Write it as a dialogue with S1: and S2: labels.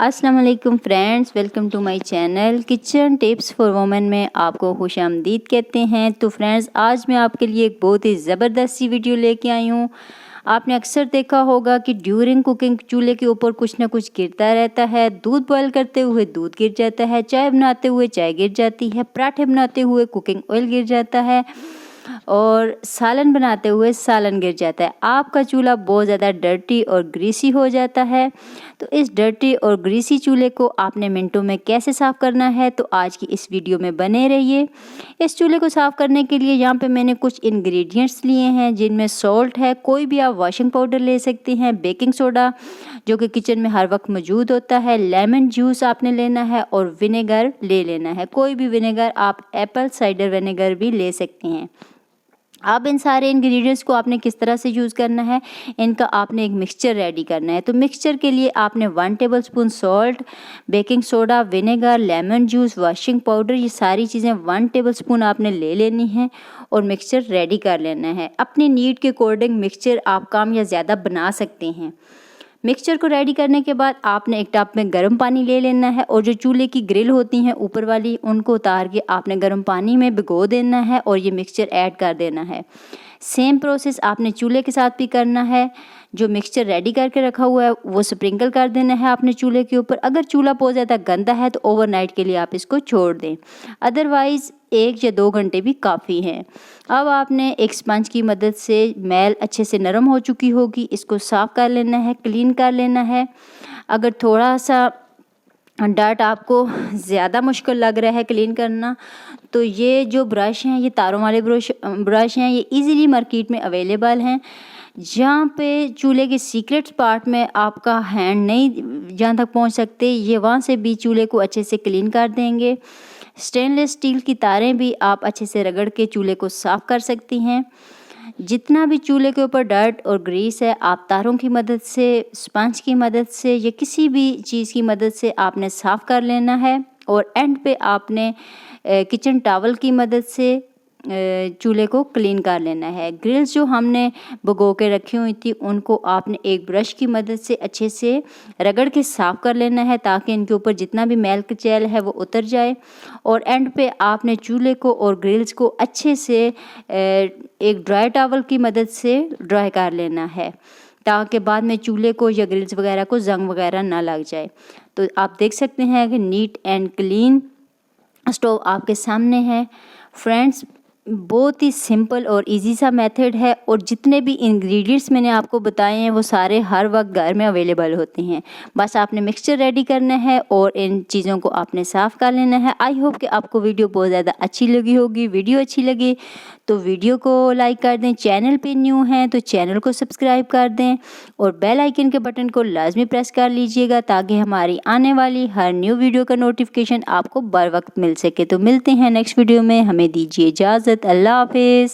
S1: अस्सलाम वालेकुम friends, welcome to my channel kitchen tips for women में आपको खुशामदीद कहते हैं। तो फ्रेंड्स, आज मैं आपके लिए एक बहुत ही ज़बरदस्त सी वीडियो लेके आई हूँ। आपने अक्सर देखा होगा कि ड्यूरिंग कुकिंग चूल्हे के ऊपर कुछ ना कुछ गिरता रहता है। दूध बॉयल करते हुए दूध गिर जाता है, चाय बनाते हुए चाय गिर जाती है, पराठे बनाते हुए कुकिंग ऑयल गिर जाता है और सालन बनाते हुए सालन गिर जाता है। आपका चूल्हा बहुत ज़्यादा डर्टी और ग्रीसी हो जाता है। तो इस डर्टी और ग्रीसी चूल्हे को आपने मिनटों में कैसे साफ़ करना है, तो आज की इस वीडियो में बने रहिए। इस चूल्हे को साफ़ करने के लिए यहाँ पे मैंने कुछ इंग्रेडिएंट्स लिए हैं, जिनमें सॉल्ट है, कोई भी आप वॉशिंग पाउडर ले सकते हैं, बेकिंग सोडा जो कि किचन में हर वक्त मौजूद होता है, लेमन जूस आपने लेना है और विनेगर ले लेना है। कोई भी विनेगर, आप एप्पल साइडर विनेगर भी ले सकते हैं। अब इन सारे इंग्रेडिएंट्स को आपने किस तरह से यूज़ करना है, इनका आपने एक मिक्सचर रेडी करना है। तो मिक्सचर के लिए आपने 1 tablespoon salt, baking soda, vinegar, lemon juice, washing powder, ये सारी चीज़ें 1 टेबलस्पून आपने ले लेनी है और मिक्सचर रेडी कर लेना है। अपनी नीड के अकॉर्डिंग मिक्सचर आप कम या ज़्यादा बना सकते हैं। मिक्सचर को रेडी करने के बाद आपने एक टब में गर्म पानी ले लेना है और जो चूल्हे की ग्रिल होती हैं ऊपर वाली, उनको उतार के आपने गर्म पानी में भिगो देना है और ये मिक्सचर ऐड कर देना है। सेम प्रोसेस आपने चूल्हे के साथ भी करना है। जो मिक्सचर रेडी करके रखा हुआ है वो स्प्रिंकल कर देना है आपने चूल्हे के ऊपर। अगर चूल्हा बहुत ज़्यादा गंदा है तो ओवरनाइट के लिए आप इसको छोड़ दें, अदरवाइज़ 1 या 2 घंटे भी काफ़ी हैं। अब आपने एक स्पंज की मदद से, मैल अच्छे से नरम हो चुकी होगी, इसको साफ़ कर लेना है, क्लीन कर लेना है। अगर थोड़ा सा डर्ट आपको ज़्यादा मुश्किल लग रहा है क्लीन करना, तो ये जो ब्रश हैं, ये तारों वाले ब्रश हैं, ये इजीली मार्केट में अवेलेबल हैं। जहाँ पे चूल्हे के सीक्रेट पार्ट में आपका हैंड नहीं जहाँ तक पहुँच सकते, ये वहाँ से भी चूल्हे को अच्छे से क्लीन कर देंगे। स्टेनलेस स्टील की तारें भी आप अच्छे से रगड़ के चूल्हे को साफ़ कर सकती हैं। जितना भी चूल्हे के ऊपर डर्ट और ग्रीस है, आप तारों की मदद से, स्पंज की मदद से या किसी भी चीज़ की मदद से आपने साफ़ कर लेना है। और एंड पे आपने किचन टॉवल की मदद से चूल्हे को क्लीन कर लेना है। ग्रिल्स जो हमने भिगो के रखी हुई थी, उनको आपने एक ब्रश की मदद से अच्छे से रगड़ के साफ़ कर लेना है, ताकि इनके ऊपर जितना भी मैल कचैल है वो उतर जाए। और एंड पे आपने चूल्हे को और ग्रिल्स को अच्छे से एक ड्राई टॉवल की मदद से ड्राई कर लेना है, ताकि बाद में चूल्हे को या ग्रिल्स वगैरह को जंग वगैरह ना लग जाए। तो आप देख सकते हैं कि नीट एंड क्लीन स्टोव आपके सामने है। फ्रेंड्स, बहुत ही सिंपल और इजी सा मेथड है और जितने भी इंग्रेडिएंट्स मैंने आपको बताए हैं वो सारे हर वक्त घर में अवेलेबल होते हैं। बस आपने मिक्सचर रेडी करना है और इन चीज़ों को आपने साफ़ कर लेना है। आई होप कि आपको वीडियो बहुत ज़्यादा अच्छी लगी होगी। वीडियो अच्छी लगी तो वीडियो को लाइक कर दें, चैनल पे न्यू हैं तो चैनल को सब्सक्राइब कर दें और बेल आइकन के बटन को लाजमी प्रेस कर लीजिएगा, ताकि हमारी आने वाली हर न्यू वीडियो का नोटिफिकेशन आपको बर वक्त मिल सके। तो मिलते हैं नेक्स्ट वीडियो में, हमें दीजिए इजाज़त। अल्लाह हाफिज़।